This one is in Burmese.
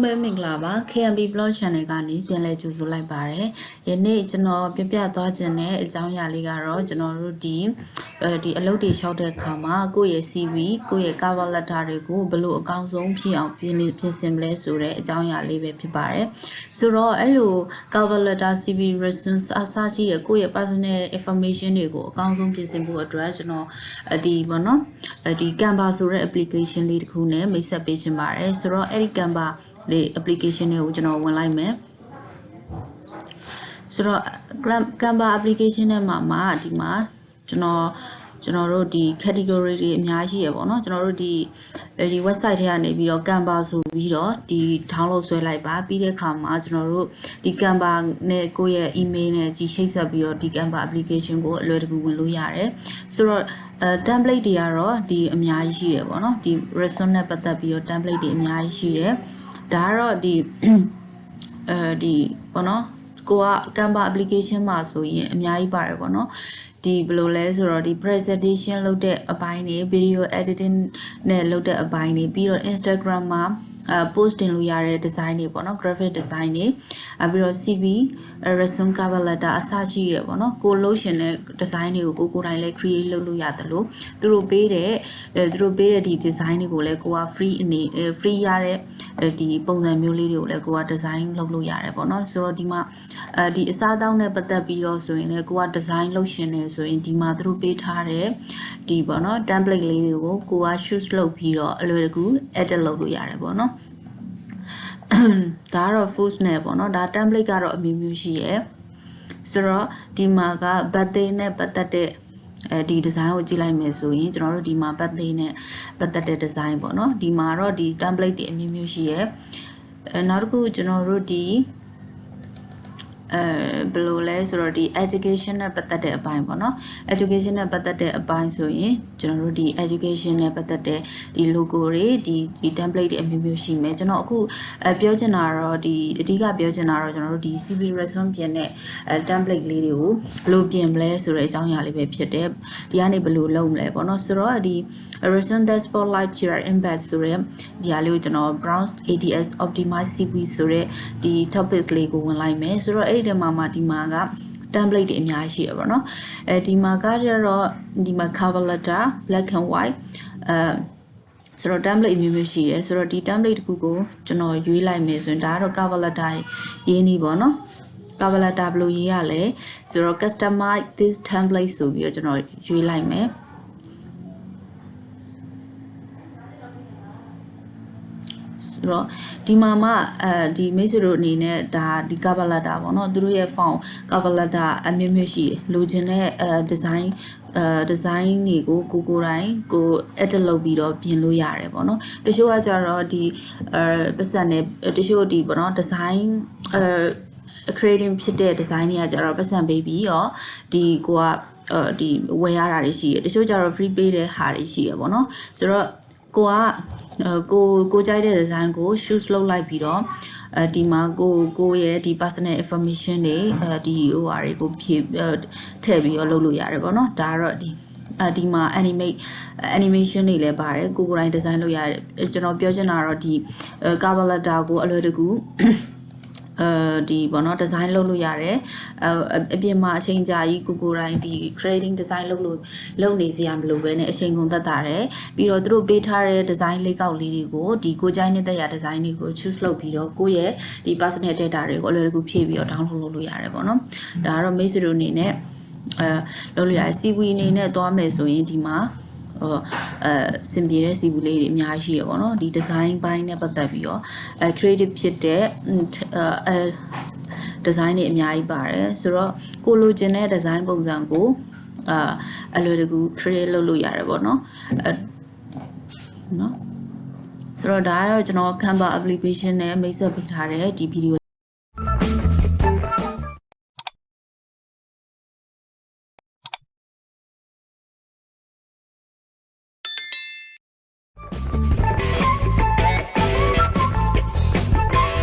ပဲမင်္ဂလာပါ K&PVLOG channel ကနေပြန်လည်ကြိုဆိုလိုက်ပါတယ်။ယနေ့ကျွန်တော်ပြပြသွားခြင်းတဲ့အကြောင်းအရာလေးကတော့ကျွန်တော်တို့ဒီအလုပ်တွေလျှောက်တဲ့အခါမှာကိုယ့်ရဲ့ CV ကိုယ့်ရဲ့ cover letter တွေကိုဘယ်လိုအကောင်းဆုံးဖြစ်အောင်ပြင်ဆင်မလဲဆိုတဲ့အကြောင်းအရာလေးပဲဖြစ်ပါတယ်။ဆိုတော့အဲ့လို cover letter CV resume အစရှိတဲ့ကိုယ့်ရဲ့ personal information တွေကိုအကောင်းဆုံးပြင်ဆင်ဖို့အတွက်ကျွန်တော်ဒီပေါ့နော်ဒီ Canva ဆိုတဲ့ application လေးတစ်ခုနဲ့မိတ်ဆက်ပေးရှင်ပါတယ်။ဆိုတော့အဲ့ဒီ Canva ဒီ application တွေကိုကျွန်တော်ဝင်လိုက်မယ်ဆိုတော့ Canva application နဲ့မှာဒီမှာကျွန်တော်တို့ဒီ category တွေအများကြီးရပေါ့နော်ကျွန်တော်တို့ဒီ website ထဲကနေပြီးတော့ Canva ဆိုပြီးတော့ဒီ download ဆွဲလိုက်ပါပြီးတဲ့အခါမှာကျွန်တော်တို့ဒီ Canva နဲ့ကိုယ့်ရဲ့ email နဲ့ကြီးချိတ်ဆက်ပြီးတော့ဒီ Canva application ကိုအလွယ်တကူဝင်လို့ရတယ်ဆိုတော့template တွေကတော့ဒီအများကြီးရှိတယ်ပေါ့နော်ဒီ resume နဲ့ပတ်သက်ပြီးတော့ template တွေအများကြီးရှိတယ်ဒါကတော့ဒီပေါ့နော်ကိုက Canva application မှာဆိုရင်အများကြီးပါတယ်ပေါ့နော်ဒီဘယ်လိုလဲဆိုတော့ဒီ presentation လုပ်တဲ့အပိုင်းတွေ video editing နဲ့လုပ်တဲ့အပိုင်းတွေပြီးတော့ Instagram မှာpost တင်လို့ရတဲ့ design တွေပေါ့နော် graphic design တွေပြီးတော့ CV resume cover letter အစရှိရပေါ့နော်ကိုလို့ရှင်တဲ့ design တွေကိုကိုယ်တိုင်လည်း create လုပ်လို့ရတယ်လို့သူတို့ပေးတဲ့ဒီ design တွေကိုလည်းကိုက free ရတဲ့ဒီပုံစံမျိုးလေးတွေကိုလည်းကိုက design လုပ်လို့ရတယ်ပေါ့နော်ဆိုတော့ဒီမှာဒီအစားအသောက်နဲ့ပတ်သက်ပြီးတော့ဆိုရင်လည်းကိုက design လုပ်ရှင်နေဆိုရင်ဒီမှာသူတို့ပေးထားတဲ့ဒီပေါ့နော် template လေးတွေကိုကိုက choose လုပ်ပြီးတော့အလွယ်တကူ edit လုပ်လို့ရတယ်ပေါ့နော်ဒါကတော့ full နဲ့ပေါ့နော်ဒါ template ကတော့အမျိုးမျိုးရှိရယ်ဆိုတော့ဒီမှာက birthday နဲ့ပတ်သက်တဲ့ဒီ design ကိုကြည့်လိုက်မယ်ဆိုရင်ကျွန်တော်တို့ဒီမှာ birthday နဲ့ပတ်သက်တဲ့ design ပေါ့နော်ဒီမှာတော့ဒီ template တွေအမျိုးမျိုးရှိရယ်နောက်တစ်ခုကျွန်တော်တို့ဒီဘယ်လိုလဲဆိုတော့ဒီ education နဲ့ပတ်သက်တဲ့အပိုင်းပေါ့နော် education နဲ့ပတ်သက်တဲ့အပိုင်းဆိုရင်ကျွန်တော်တို့ဒီ education နဲ့ပတ်သက်တဲ့ဒီ logo တွေဒီ template တွေအမျိုးမျိုးရှိမယ်ကျွန်တော်အခုပြောချင်တာတော့ဒီအဓိကပြောချင်တာတော့ကျွန်တော်တို့ဒီ CV resume ပြင်တဲ့template လေးတွေကိုဘယ်လိုပြင်မလဲဆိုတဲ့အကြောင်းအရာလေးပဲဖြစ်တယ်ဒီကနေဘယ်လိုလုပ်မလဲပေါ့နော်ဆိုတော့ဒီ resume that spotlight your impact ဆိုတဲ့ဒီဟာလေးကိုကျွန်တော် browse ATS optimize CV ဆိုတဲ့ဒီ topics လေးကိုဝင်လိုက်မယ်ဆိုတော့အဲ့ဒီမှာဒီမှာက template တွေအများကြီးရှိရပါတော့ဒီမှာကကြတော့ဒီမှာ cover letter black and white ဆိုတော့ template မျိုးမျိုးရှိတယ်ဆိုတော့ဒီ template တစ်ခုကိုကျွန်တော်ရွေးလိုက်မယ်ဆိုရင်ဒါကတော့ cover letter ရေးနေပေါ့နော် cover letter ဘယ်လိုရေးရလဲဆိုတော့ customize this template ဆိုပြီးတော့ကျွန်တော်ရွေးလိုက်မယ်ဆိုတော့ဒီမှာမှဒီမိတ်ဆွေတို့အနေနဲ့ဒါဒီ cover letter ပေါ့နော်သူတို့ရဲ့ font cover letter အမျိုးမျိုးရှိတယ်လိုချင်တဲ့design တွေကိုကိုယ်တိုင်ကို edit လုပ်ပြီးတော့ပြင်လို့ရတယ်ပေါ့နော်တချို့ကကြတော့ဒီပတ်စံနဲ့တချို့ဒီပေါ့နော် design creating ဖြစ်တဲ့ design တွေကကြတော့ပတ်စံပေးပြီးတော့ဒီကိုကဒီဝယ်ရတာတွေရှိတယ်တချို့ကြတော့ free ပေးတဲ့ဟာတွေရှိရပေါ့နော်ဆိုတော့ကိုကြိုက်တဲ့ design ကို choose လုပ်လိုက်ပြီးတော့ဒီမှာကိုရဲ့ဒီ personal information တွေဒီဟိုဟာတွေကိုထည့်ပြီးတော့လုပ်လို့ရတယ်ပေါ့နော်ဒါကတော့ဒီမှာ animation တွေလည်းပါတယ်ကိုယ်တိုင် design လုပ်ရတယ်ကျွန်တော်ပြောချင်တာတော့ဒီ cover letter ကိုအလွယ်တကူဒီပေါ့နော် design လုပ်ရတယ်အပြင်မှာအချိန်ကြာကြီးကိုယ်တိုင်ဒီ creating design လုပ်နေစရာမလိုဘဲနဲ့အချိန်ကုန်သက်တာတယ်ပြီးတော့သူတို့ပေးထားတဲ့ design လေးကောက်လေးတွေကိုဒီကိုကြိုက်နေတဲ့ design တွေကို choose လုပ်ပြီးတော့ကိုယ့်ရဲ့ဒီ personal data တွေကိုအလွယ်တကူဖြည့်ပြီးတော့ download လုပ်လို့ရတယ်ပေါ့နော်ဒါကတော့မိတ်ဆွေတို့အနေနဲ့လုပ်လို့ရတယ် CV အနေနဲ့သွားမယ်ဆိုရင်ဒီမှာစင်ပြေတဲ့ CV လေးတွေအများကြီးရှိရပေါ့နော်ဒီ design ဘိုင်းနဲ့ပတ်သက်ပြီးတော့creative ဖြစ်တဲ့design တွေအများကြီးပါတယ်ဆိုတော့ကိုလိုချင်တဲ့ design ပုံစံကိုအလွယ်တကူ create လုပ်လို့ရတယ်ပေါ့နော်ဆိုတော့ဒါကတော့ကျွန်တော် Canva application နဲ့မိတ်ဆက်ပေးထားတဲ့ဒီ video